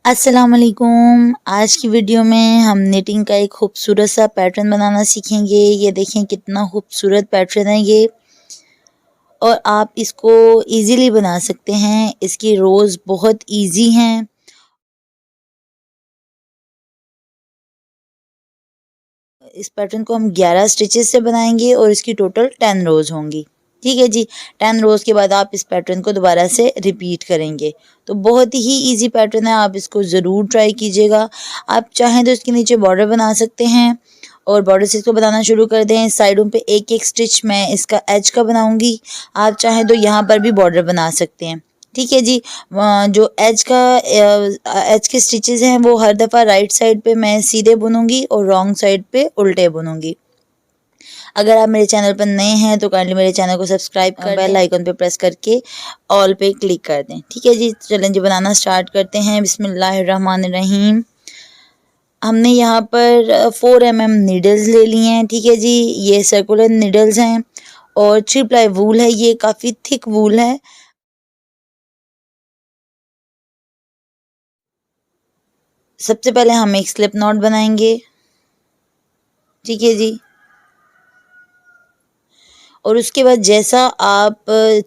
अस्सलाम वालेकुम। आज की वीडियो में हम निटिंग का एक खूबसूरत सा पैटर्न बनाना सीखेंगे। ये देखें कितना खूबसूरत पैटर्न है ये, और आप इसको इजीली बना सकते हैं। इसकी रोज़ बहुत इजी हैं। इस पैटर्न को हम 11 स्टिचेस से बनाएंगे और इसकी टोटल 10 रोज़ होंगी। ठीक है जी। 10 रोज़ के बाद आप इस पैटर्न को दोबारा से रिपीट करेंगे। तो बहुत ही इजी पैटर्न है, आप इसको ज़रूर ट्राई कीजिएगा। आप चाहें तो इसके नीचे बॉर्डर बना सकते हैं और बॉर्डर से इसको बनाना शुरू कर दें। साइडों पे एक एक स्टिच मैं इसका एज का बनाऊंगी। आप चाहें तो यहाँ पर भी बॉर्डर बना सकते हैं। ठीक है जी। जो एज के स्टिचेस हैं वो हर दफ़ा राइट साइड पे मैं सीधे बुनूंगी और रॉन्ग साइड पे उल्टे बुनूंगी। अगर आप मेरे चैनल पर नए हैं तो काइंडली मेरे चैनल को सब्सक्राइब कर बेल आइकन पे प्रेस करके ऑल पे क्लिक कर दें। ठीक है जी। चलें जी, बनाना स्टार्ट करते हैं। बिस्मिल्लाहिर्रहमानिर्रहीम। हमने यहाँ पर 4 mm नीडल्स ले लिए हैं। ठीक है जी। ये सर्कुलर नीडल्स हैं और 3 प्लाई वूल है। ये काफ़ी थिक वूल है। सबसे पहले हम एक स्लिप नॉट बनाएंगे। ठीक है जी। और उसके बाद जैसा आप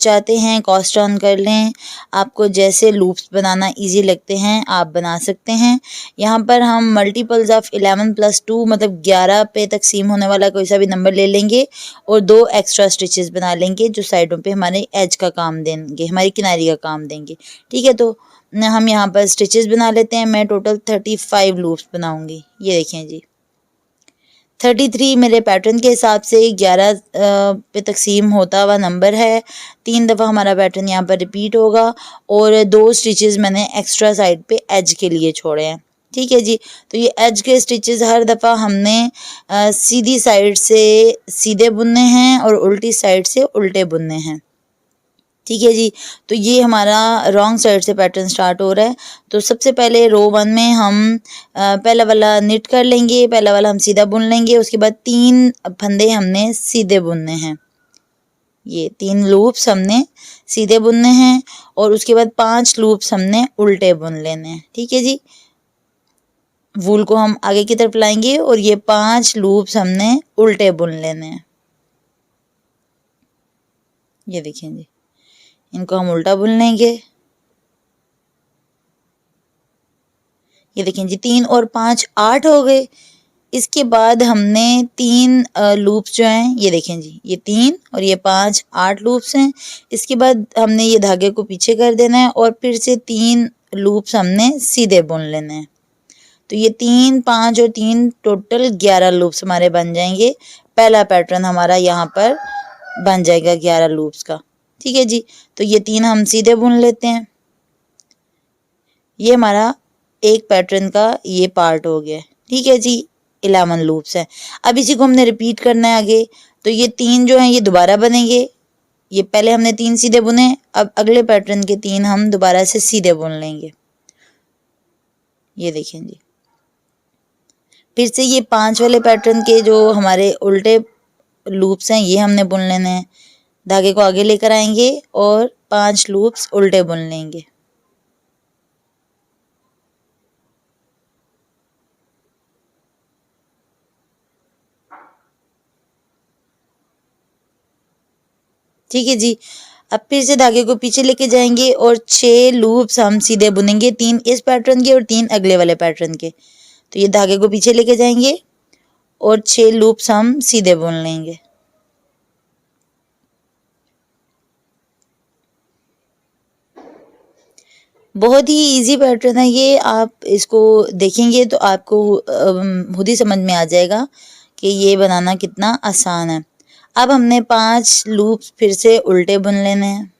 चाहते हैं कास्ट ऑन कर लें। आपको जैसे लूप्स बनाना इजी लगते हैं आप बना सकते हैं। यहाँ पर हम मल्टीपल्स ऑफ 11 + 2 मतलब 11 पे तकसीम होने वाला कोई सा भी नंबर ले लेंगे और 2 एक्स्ट्रा स्टिचेस बना लेंगे जो साइडों पे हमारे एज का काम देंगे, हमारी किनारी का काम देंगे। ठीक है। तो हम यहाँ पर स्टिचेस बना लेते हैं। मैं टोटल 35 लूप्स बनाऊँगी। ये देखें जी। 33 मेरे पैटर्न के हिसाब से 11 पे तकसीम होता हुआ नंबर है। 3 दफ़ा हमारा पैटर्न यहाँ पर रिपीट होगा और 2 स्टिचेस मैंने एक्स्ट्रा साइड पे एज के लिए छोड़े हैं। ठीक है जी। तो ये एज के स्टिचेस हर दफ़ा हमने सीधी साइड से सीधे बुनने हैं और उल्टी साइड से उल्टे बुनने हैं। ठीक है जी। तो ये हमारा रॉन्ग साइड से पैटर्न स्टार्ट हो रहा है। तो सबसे पहले रो 1 में हम पहला वाला निट कर लेंगे, पहला वाला हम सीधा बुन लेंगे। उसके बाद 3 फंदे हमने सीधे बुनने हैं। ये 3 लूप्स हमने सीधे बुनने हैं और उसके बाद 5 लूप्स हमने उल्टे बुन लेने हैं। ठीक है जी। वूल को हम आगे की तरफ लाएंगे और ये 5 लूप्स हमने उल्टे बुन लेने हैं। ये देखिए जी। इनको हम उल्टा बुन लेंगे। ये देखें जी। 3 और 5 8 हो गए। इसके बाद हमने 3 लूप्स जो हैं ये देखें जी, ये 3 और ये 5 8 लूप्स हैं। इसके बाद हमने ये धागे को पीछे कर देना है और फिर से 3 लूप्स हमने सीधे बुन लेने हैं। तो ये 3 5 और 3 टोटल 11 लूप्स हमारे बन जाएंगे। पहला पैटर्न हमारा यहाँ पर बन जाएगा 11 लूप्स का। ठीक है जी। तो ये 3 हम सीधे बुन लेते हैं। ये हमारा एक पैटर्न का ये पार्ट हो गया। ठीक है जी। 11 लूप्स हैं। अब इसी को हमने रिपीट करना है आगे। तो ये 3 जो हैं ये दोबारा बनेंगे। ये पहले हमने 3 सीधे बुने, अब अगले पैटर्न के 3 हम दोबारा से सीधे बुन लेंगे। ये देखें जी। फिर से ये 5 वाले पैटर्न के जो हमारे उल्टे लूप्स हैं ये हमने बुन लेने हैं। धागे को आगे लेकर आएंगे और 5 लूप्स उल्टे बुन लेंगे। ठीक है जी। अब फिर से धागे को पीछे लेके जाएंगे और 6 लूप्स हम सीधे बुनेंगे, 3 इस पैटर्न के और 3 अगले वाले पैटर्न के। तो ये धागे को पीछे लेके जाएंगे और 6 लूप्स हम सीधे बुन लेंगे। बहुत ही इजी पैटर्न है ये। आप इसको देखेंगे तो आपको खुद ही समझ में आ जाएगा कि ये बनाना कितना आसान है। अब हमने 5 लूप्स फिर से उल्टे बुन लेने हैं।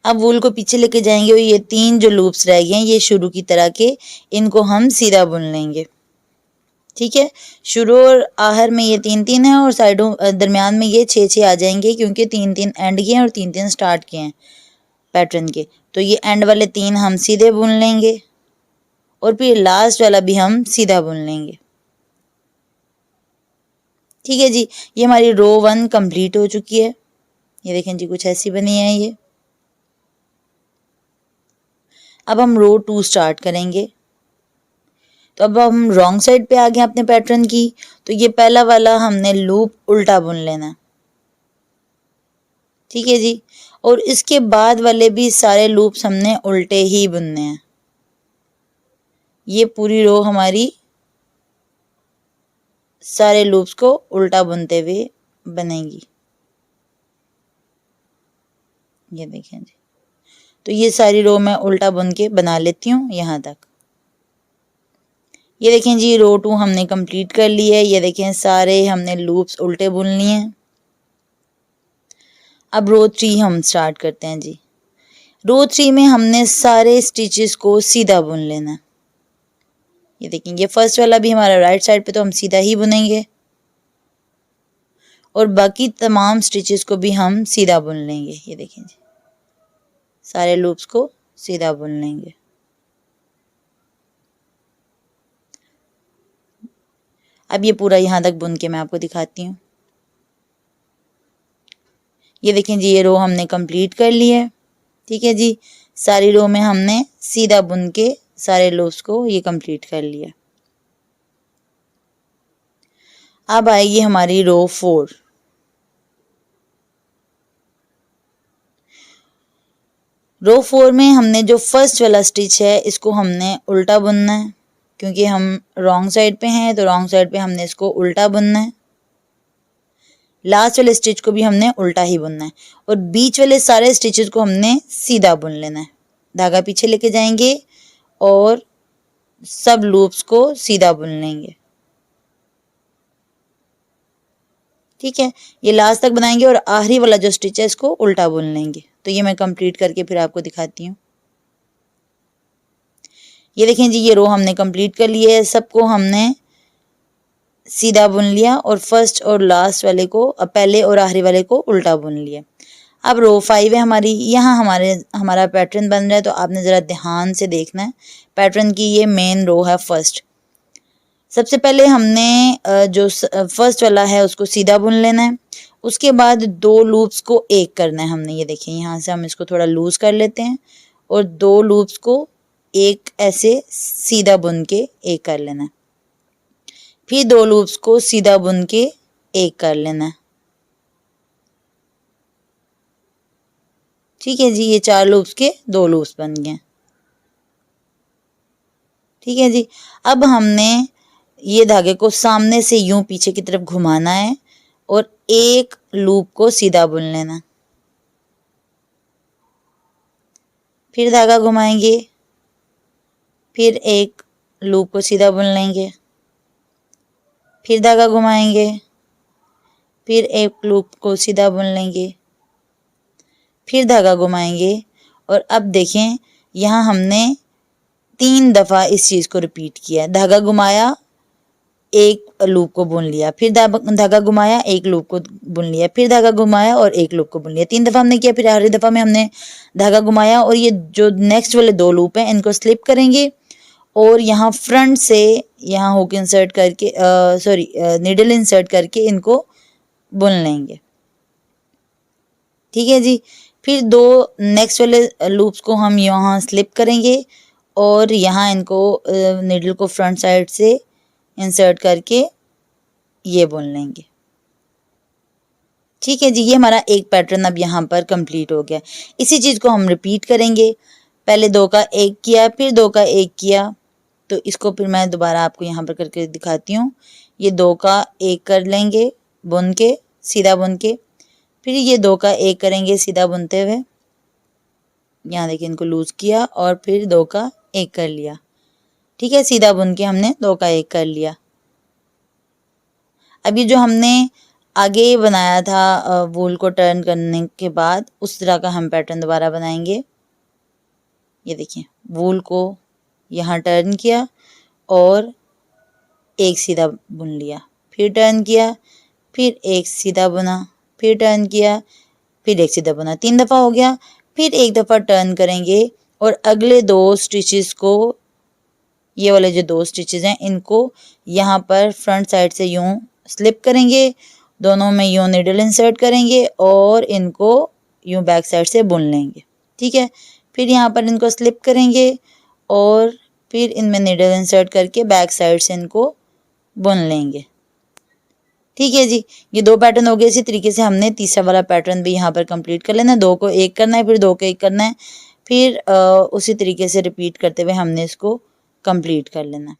अब वूल को पीछे लेके जाएंगे और ये 3 जो लूप्स रह गए हैं ये शुरू की तरह के, इनको हम सीधा बुन लेंगे। ठीक है। शुरू और आखिर में ये 3 3 है और साइडों दरमियान में ये 6 6 आ जाएंगे क्योंकि 3 3 एंड किए हैं और 3 3 स्टार्ट किए हैं। पैटर्न के। तो ये एंड वाले 3 हम सीधे बुन लेंगे और फिर लास्ट वाला भी हम सीधा बुन लेंगे। ठीक है जी, ये हमारी रो 1 कंप्लीट हो चुकी है। ये देखें जी, कुछ ऐसी बनी है ये। अब हम रो 2 स्टार्ट करेंगे। तो अब हम रॉन्ग साइड पे आ गए अपने पैटर्न की। तो ये पहला वाला हमने लूप उल्टा बुन लेना। ठीक है जी, और इसके बाद वाले भी सारे लूप्स हमने उल्टे ही बुनने हैं। ये पूरी रो हमारी सारे लूप्स को उल्टा बुनते हुए बनेगी। ये देखें जी, तो ये सारी रो मैं उल्टा बुन के बना लेती हूँ यहाँ तक। ये देखें जी, रो 2 हमने कंप्लीट कर ली है। ये देखें सारे हमने लूप्स उल्टे बुन लिए हैं। अब रो 3 हम स्टार्ट करते हैं जी। रो 3 में हमने सारे स्टिचेस को सीधा बुन लेना है। ये देखें, ये फर्स्ट वाला भी हमारा राइट साइड पे, तो हम सीधा ही बुनेंगे और बाकी तमाम स्टिचेस को भी हम सीधा बुन लेंगे। ये देखें जी, सारे लूप्स को सीधा बुन लेंगे। अब ये पूरा यहाँ तक बुन के मैं आपको दिखाती हूँ। ये देखें जी, ये रो हमने कंप्लीट कर ली है। ठीक है जी, सारी रो में हमने सीधा बुन के सारे लूप्स को ये कंप्लीट कर लिया। अब आएगी हमारी रो 4। रो 4 में हमने जो फर्स्ट वाला स्टिच है इसको हमने उल्टा बुनना है, क्योंकि हम रॉन्ग साइड पे हैं तो रॉन्ग साइड पे हमने इसको उल्टा बुनना है। लास्ट वाले स्टिच को भी हमने उल्टा ही बुनना है और बीच वाले सारे स्टिचेस को हमने सीधा बुन लेना है। धागा पीछे लेके जाएंगे और सब लूप्स को सीधा बुन लेंगे। ठीक है, ये लास्ट तक बनाएंगे और आखिरी वाला जो स्टिच है इसको उल्टा बुन लेंगे। तो ये मैं कंप्लीट करके फिर आपको दिखाती हूँ। ये देखें जी, ये रो हमने कंप्लीट कर ली है। सबको हमने सीधा बुन लिया और फर्स्ट और लास्ट वाले को, पहले और आखिरी वाले को उल्टा बुन लिया। अब रो 5 है हमारी। यहाँ हमारा पैटर्न बन रहा है, तो आपने ज़रा ध्यान से देखना है। पैटर्न की ये मेन रो है फर्स्ट। सबसे पहले हमने जो फर्स्ट वाला है उसको सीधा बुन लेना है। उसके बाद 2 लूप्स को एक करना है हमने। ये देखिए, यहाँ से हम इसको थोड़ा लूज कर लेते हैं और 2 लूप्स को एक ऐसे सीधा बुन के एक कर लेना है। फिर 2 लूप्स को सीधा बुन के एक कर लेना है। ठीक है जी, ये 4 लूप्स के 2 लूप्स बन गए। ठीक है जी, अब हमने ये धागे को सामने से यूं पीछे की तरफ घुमाना है और एक लूप को सीधा बुन लेना। फिर धागा घुमाएंगे, फिर एक लूप को सीधा बुन लेंगे, फिर धागा घुमाएंगे, फिर एक लूप को सीधा बुन लेंगे, फिर धागा घुमाएंगे। और अब देखें, यहाँ हमने 3 दफ़ा इस चीज़ को रिपीट किया। धागा घुमाया, एक लूप को बुन लिया, फिर धागा घुमाया, एक लूप को बुन लिया, फिर धागा घुमाया और एक लूप को बुन लिया। 3 दफ़ा हमने किया। फिर आखिरी दफ़ा में हमने धागा घुमाया और ये जो नेक्स्ट वाले 2 लूप हैं इनको स्लिप करेंगे और यहाँ फ्रंट से यहाँ हुक इंसर्ट करके नीडल इंसर्ट करके इनको बुन लेंगे। ठीक है जी, फिर 2 नेक्स्ट वाले लूप्स को हम यहाँ स्लिप करेंगे और यहाँ इनको नीडल को फ्रंट साइड से इंसर्ट करके ये बुन लेंगे। ठीक है जी, ये हमारा एक पैटर्न अब यहाँ पर कंप्लीट हो गया। इसी चीज़ को हम रिपीट करेंगे। पहले 2 का 1 किया, फिर 2 का 1 किया। तो इसको फिर मैं दोबारा आपको यहाँ पर करके दिखाती हूँ। ये 2 का 1 कर लेंगे बुन के, सीधा बुन के, फिर ये 2 का 1 करेंगे सीधा बुनते हुए। यहाँ देखिए, इनको लूज किया और फिर 2 का 1 कर लिया। ठीक है, सीधा बुन के हमने 2 का 1 कर लिया। अब ये जो हमने आगे बनाया था वूल को टर्न करने के बाद, उस तरह का हम पैटर्न दोबारा बनाएंगे। ये देखिए, वूल को यहाँ टर्न किया और एक सीधा बुन लिया, फिर टर्न किया, फिर एक सीधा बुना, फिर टर्न किया, फिर एक सीधा बुना। 3 दफ़ा हो गया। फिर एक दफ़ा टर्न करेंगे और अगले 2 स्टिचेस को, ये वाले जो 2 स्टिचेस हैं इनको यहाँ पर फ्रंट साइड से यूं स्लिप करेंगे, दोनों में यूं नीडल इंसर्ट करेंगे और इनको यूं बैक साइड से बुन लेंगे। ठीक है, फिर यहाँ पर इनको स्लिप करेंगे और फिर इनमें नीडल इंसर्ट करके बैक साइड से इनको बुन लेंगे। ठीक है जी, ये 2 पैटर्न हो गए। इसी तरीके से हमने तीसरा वाला पैटर्न भी यहाँ पर कंप्लीट कर लेना है। 2 को एक करना है, फिर 2 को एक करना है, फिर उसी तरीके से रिपीट करते हुए हमने इसको कंप्लीट कर लेना है।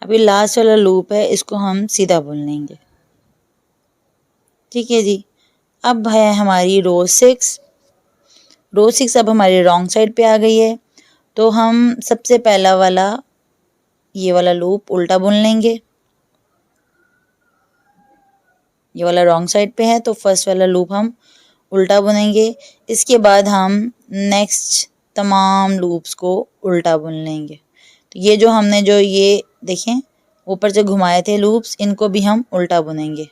अभी लास्ट वाला लूप है, इसको हम सीधा बुन लेंगे। ठीक है जी, अब है हमारी रो 6। रो 6 अब हमारी रॉन्ग साइड पे आ गई है, तो हम सबसे पहला वाला ये वाला लूप उल्टा बुन लेंगे। ये वाला रॉन्ग साइड पे है तो फर्स्ट वाला लूप हम उल्टा बुनेंगे। इसके बाद हम नेक्स्ट तमाम लूप्स को उल्टा बुन लेंगे। तो ये जो हमने जो ये देखें ऊपर से घुमाए थे लूप्स, इनको भी हम उल्टा बुनेंगे।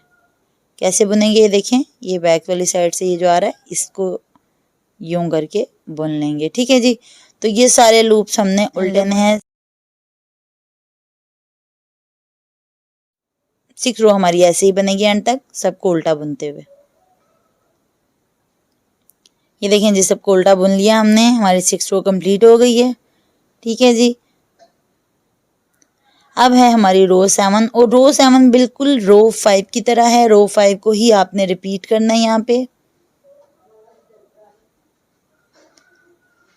कैसे बुनेंगे ये देखें, ये बैक वाली साइड से ये जो आ रहा है इसको यूं करके बुन लेंगे। ठीक है जी, तो ये सारे लूप्स हमने उल्टे हैं। 6 रो हमारी ऐसे ही बनेगी एंड तक, सबको उल्टा बुनते हुए। ये देखें जी, सबको उल्टा बुन लिया हमने, हमारी 6 रो कंप्लीट हो गई है। ठीक है जी, अब है हमारी रो 7 और रो 7 बिल्कुल रो 5 की तरह है। रो 5 को ही आपने रिपीट करना है। यहाँ पे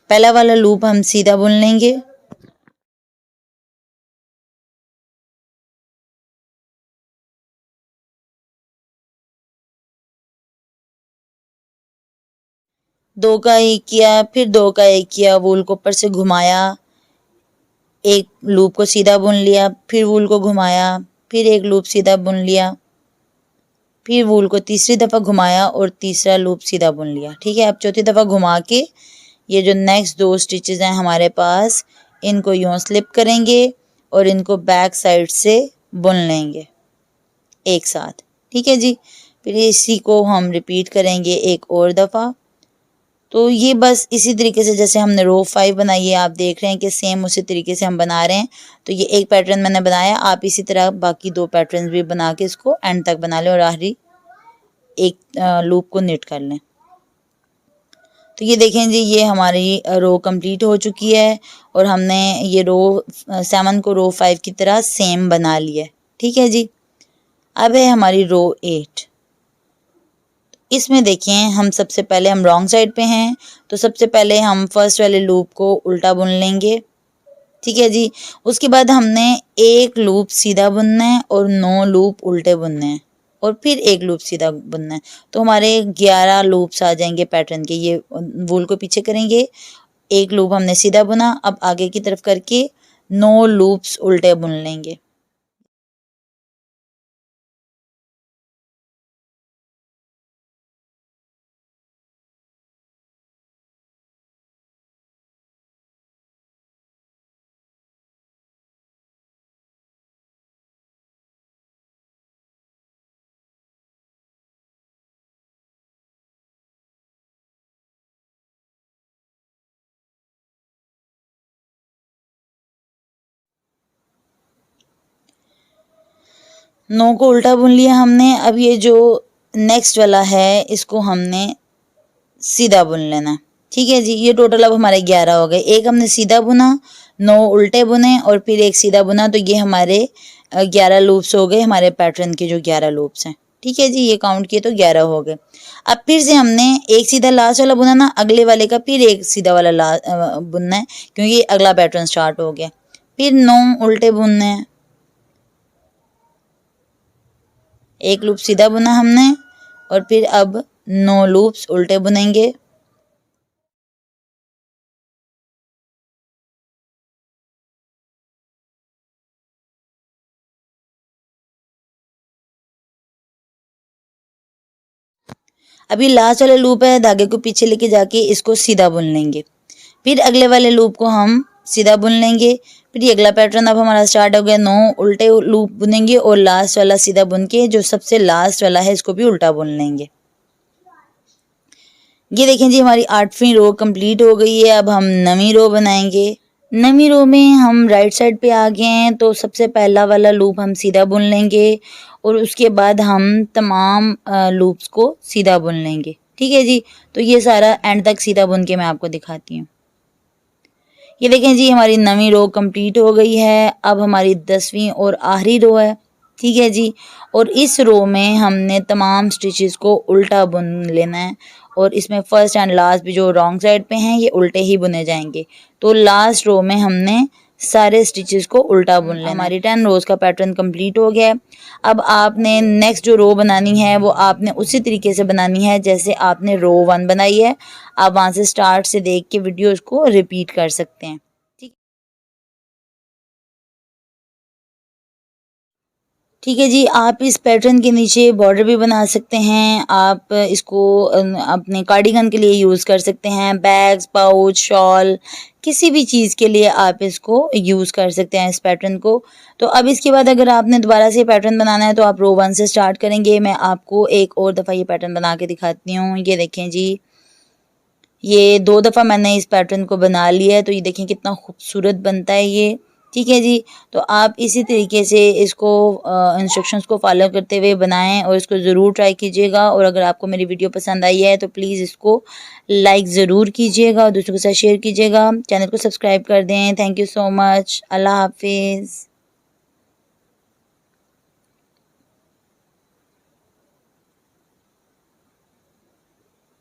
पहला वाला लूप हम सीधा बुन लेंगे। दो का एक किया, फिर 2 का एक किया, वूल को ऊपर से घुमाया, एक लूप को सीधा बुन लिया, फिर वूल को घुमाया, फिर एक लूप सीधा बुन लिया, फिर वूल को तीसरी दफ़ा घुमाया और तीसरा लूप सीधा बुन लिया। ठीक है, अब चौथी दफ़ा घुमा के ये जो नेक्स्ट 2 स्टिचेस हैं हमारे पास, इनको यूँ स्लिप करेंगे और इनको बैक साइड से बुन लेंगे एक साथ। ठीक है जी, फिर इसी को हम रिपीट करेंगे एक और दफ़ा। तो ये बस इसी तरीके से जैसे हमने रो 5 बनाई है, आप देख रहे हैं कि सेम उसी तरीके से हम बना रहे हैं। तो ये एक पैटर्न मैंने बनाया, आप इसी तरह बाकी 2 पैटर्न भी बना के इसको एंड तक बना लें और आखिरी एक लूप को निट कर लें। तो ये देखें जी, ये हमारी रो कंप्लीट हो चुकी है और हमने ये रो 7 को रो 5 की तरह सेम बना लिया है। ठीक है जी, अब है हमारी रो 8। इसमें देखें हम सबसे पहले हम रॉन्ग साइड पे हैं, तो सबसे पहले हम फर्स्ट वाले लूप को उल्टा बुन लेंगे। ठीक है जी, उसके बाद हमने एक लूप सीधा बुनना है और 9 लूप उल्टे बुनने हैं और फिर एक लूप सीधा बुनना है। तो हमारे 11 लूप्स आ जाएंगे पैटर्न के। ये वूल को पीछे करेंगे, एक लूप हमने सीधा बुना, अब आगे की तरफ करके 9 लूप्स उल्टे बुन लेंगे। नौ को उल्टा बुन लिया हमने। अब ये जो नेक्स्ट वाला है इसको हमने सीधा बुन लेना। ठीक है जी, ये टोटल अब हमारे 11 हो गए। एक हमने सीधा बुना, 9 उल्टे बुने और फिर एक सीधा बुना, तो ये हमारे 11 लूप्स हो गए हमारे पैटर्न के जो 11 लूप्स हैं। ठीक है जी, ये काउंट किए तो 11 हो गए। अब फिर से हमने एक सीधा लास्ट वाला बुना ना, अगले वाले का फिर एक सीधा वाला बुनना है, क्योंकि अगला पैटर्न स्टार्ट हो गया। फिर 9 उल्टे बुनने हैं, एक लूप सीधा बुना हमने और फिर अब 9 लूप्स उल्टे बुनेंगे। अभी लास्ट वाला लूप है, धागे को पीछे लेके जाके इसको सीधा बुन लेंगे। फिर अगले वाले लूप को हम सीधा बुन लेंगे। फिर ये अगला पैटर्न अब हमारा स्टार्ट हो गया। 9 उल्टे लूप बुनेंगे और लास्ट वाला सीधा बुन के जो सबसे लास्ट वाला है इसको भी उल्टा बुन लेंगे। ये देखें जी, हमारी 8वीं रो कंप्लीट हो गई है। अब हम 9वीं रो बनाएंगे। 9वीं रो में हम राइट साइड पे आ गए हैं, तो सबसे पहला वाला लूप हम सीधा बुन लेंगे और उसके बाद हम तमाम लूप्स को सीधा बुन लेंगे। ठीक है जी, तो ये सारा एंड तक सीधा बुन के मैं आपको दिखाती हूँ। ये देखें जी, हमारी 9वीं रो कंप्लीट हो गई है। अब हमारी 10वीं और आखिरी रो है। ठीक है जी, और इस रो में हमने तमाम स्टिचेस को उल्टा बुन लेना है और इसमें फर्स्ट एंड लास्ट भी जो रॉन्ग साइड पे हैं ये उल्टे ही बुने जाएंगे। तो लास्ट रो में हमने सारे स्टिचेस को उल्टा बुन लेना। हमारी 10 रोज का पैटर्न कंप्लीट हो गया है। अब आपने नेक्स्ट जो रो बनानी है वो आपने उसी तरीके से बनानी है जैसे आपने रो 1 बनाई है। आप वहाँ से स्टार्ट से देख के वीडियोस को रिपीट कर सकते हैं। ठीक है जी, आप इस पैटर्न के नीचे बॉर्डर भी बना सकते हैं। आप इसको अपने कार्डिगन के लिए यूज़ कर सकते हैं, बैग्स, पाउच, शॉल, किसी भी चीज़ के लिए आप इसको यूज़ कर सकते हैं इस पैटर्न को। तो अब इसके बाद अगर आपने दोबारा से पैटर्न बनाना है तो आप रो 1 से स्टार्ट करेंगे। मैं आपको एक और दफ़ा ये पैटर्न बना के दिखाती हूँ। ये देखें जी, ये 2 दफ़ा मैंने इस पैटर्न को बना लिया है, तो ये देखें कितना खूबसूरत बनता है ये। ठीक है जी, तो आप इसी तरीके से इसको इंस्ट्रक्शंस को फॉलो करते हुए बनाएं और इसको ज़रूर ट्राई कीजिएगा। और अगर आपको मेरी वीडियो पसंद आई है तो प्लीज़ इसको लाइक ज़रूर कीजिएगा और दूसरों के साथ शेयर कीजिएगा। चैनल को सब्सक्राइब कर दें। Thank you so much. अल्लाह हाफिज़।